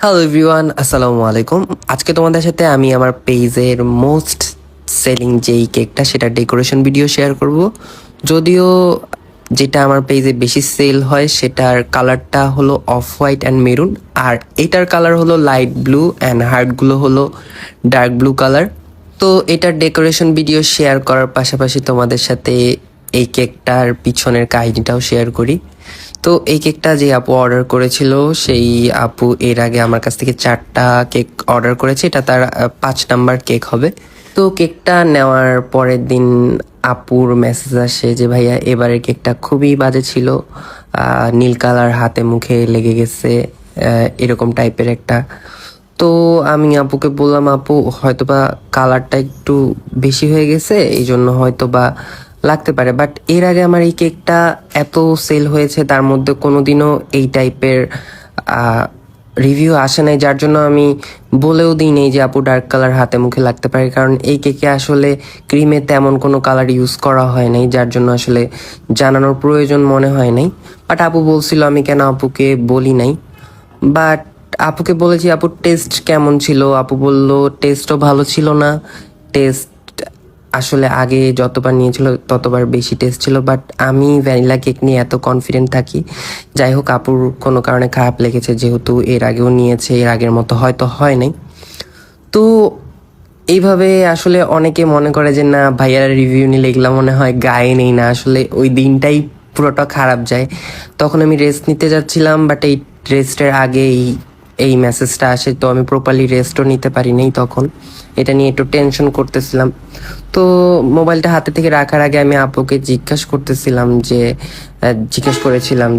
Hello everyone, আসসালামু আলাইকুম। আজকে তোমাদের সাথে আমি আমার পেজের মোস্ট সেলিং যেই কেকটা সেটা ডেকোরেশন ভিডিও শেয়ার করব। যদিও যেটা আমার পেজে বেশি সেল হয় সেটার কালারটা হলো অফ হোয়াইট অ্যান্ড মেরুন, আর এটার কালার হলো লাইট ব্লু অ্যান্ড হার্টগুলো হলো ডার্ক ব্লু কালার। তো এটার ডেকোরেশন ভিডিও শেয়ার করার পাশাপাশি তোমাদের সাথে এই কেকটার পিছনের কাহিনীটাও শেয়ার করি। তো এই কেকটা যে আপু অর্ডার করেছিল, সেই আপু এর আগে আমার কাছ থেকে 4টা কেক অর্ডার করেছে। এটা তার 5 নাম্বার কেক হবে। তো কেকটা নেওয়ার পরের দিন আপুর মেসেজ আসে যে ভাইয়া এবারের কেকটা খুবই বাজে ছিল, নীল কালার হাতে মুখে লেগে গেছে, এরকম টাইপের একটা। তো আমি আপুকে বললাম, আপু হয়তোবা কালারটা একটু বেশি হয়ে গেছে, এই জন্য হয়তোবা লাগতে পারে। বাট এর আগে আমার এই কেকটা এত সেল হয়েছে, তার মধ্যে কোনোদিনও এই টাইপের রিভিউ আসে নাই, যার জন্য আমি বলেও দিই নেই যে আপু ডার্ক কালার হাতে মুখে লাগতে পারে, কারণ এই কেকে আসলে ক্রিমে তেমন কোনো কালার ইউজ করা হয় নাই, যার জন্য আসলে জানানোর প্রয়োজন মনে হয় নাই। বাট আপু বলছিল আমি কেন আপুকে বলি নাই। বাট আপুকে বলেছি আপুর টেস্ট কেমন ছিল, আপু বলল টেস্টও ভালো ছিল না। টেস্ট আসলে আগে যতবার নিয়েছিল ততবার বেশি টেস্ট ছিল, বাট আমি ভ্যানিলা কেক নিয়ে এত কনফিডেন্ট থাকি। যাই হোক, আপুর কোনো কারণে খারাপ লেগেছে, যেহেতু এর আগেও নিয়েছে, এর আগের মতো হয়তো হয় নাই। তো এইভাবে আসলে অনেকে মনে করে যে না ভাইয়ারা রিভিউ নিলে এগুলো মনে হয় গায়ে নেই না, আসলে ওই দিনটাই পুরোটা খারাপ যায়। তখন আমি রেস্ট নিতে যাচ্ছিলাম, বাট এই রেস্টের আগে এই মেসেজটা আসে, তো আমি প্রপারলি রেস্টও নিতে পারি নাই তখন। এটা নিয়ে একটু টেনশন করতেছিলাম। তো মোবাইলটা হাতে থেকে রাখার আগে আমি আপুকে জিজ্ঞেস করেছিলাম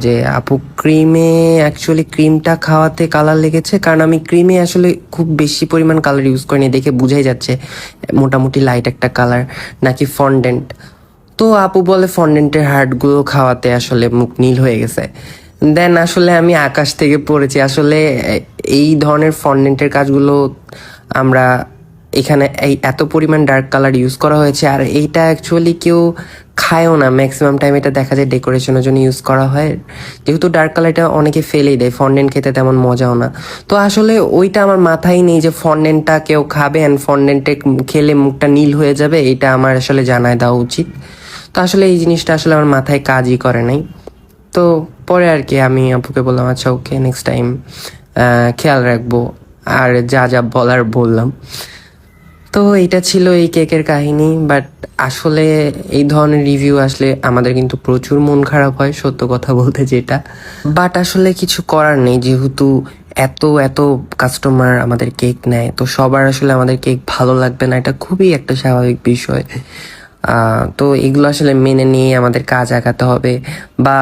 যে আপু ক্রিমে অ্যাকচুয়ালি ক্রিমটা খাওয়াতে কালার লেগেছে, কারণ আমি ক্রিমে আসলে খুব বেশি পরিমাণ কালার ইউজ করিনি, দেখে বোঝাই যাচ্ছে মোটামুটি লাইট একটা কালার, নাকি ফন্ডেন্ট। তো আপু বলে ফন্ডেন্টের হার্টগুলো খাওয়াতে আসলে মুখ নীল হয়ে গেছে। দেন আসলে আমি আকাশ থেকে পড়েছি, আসলে এই ধরনের ফন্ডেন্টের কাজগুলো আমরা এখানে এই এত পরিমাণ ডার্ক কালার ইউজ করা হয়েছে, আর এইটা অ্যাকচুয়ালি কেউ খায়ও না। ম্যাক্সিমাম টাইম এটা দেখা যায় ডেকোরেশনের জন্য ইউজ করা হয়, যেহেতু ডার্ক কালারটা অনেকে ফেলেই দেয়, ফন্ডেন্ট খেতে তেমন মজাও না। তো আসলে ওইটা আমার মাথায় নেই যে ফন্ডেন্টটা কেউ খাবে অ্যান্ড ফন্ডেন্টে খেলে মুখটা নীল হয়ে যাবে, এটা আমার আসলে জানায় দেওয়া উচিত। তো আসলে এই জিনিসটা আসলে আমার মাথায় কাজই করে নাই। তো পরে আর কি আমি আপুকে বললাম আচ্ছা ওকে, নেক্সট টাইম খেয়াল রাখবো, আর যা যা বলার বললাম। তো এটা ছিল এই কেকের কাহিনী। বাট আসলে এই ধরনের রিভিউ আসলে আমাদের কিন্তু প্রচুর মন খারাপ হয়, সত্য কথা বলতে যেটা। বাট আসলে কিছু করার নেই, যেহেতু এত এত কাস্টমার আমাদের কেক নেয়, তো সবার আসলে আমাদের কেক ভালো লাগবে না, এটা খুবই একটা স্বাভাবিক বিষয়। তো এগুলো আসলে মেনে নিয়ে আমাদের কাজ আগাতে হবে। বা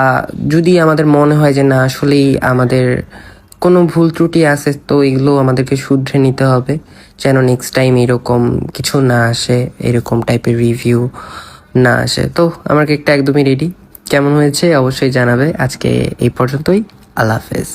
যদি আমাদের মনে হয় যে না আসলেই আমাদের কোনো ভুল ত্রুটি আছে, তো এগুলো আমাদেরকে শুধরে নিতে হবে, যেন নেক্সট টাইম এরকম কিছু না আসে, এরকম টাইপের রিভিউ না আসে। তো আমার কেকটা একদমই রেডি, কেমন হয়েছে অবশ্যই জানাবে। আজকে এই পর্যন্তই, আল্লাহ হাফেজ।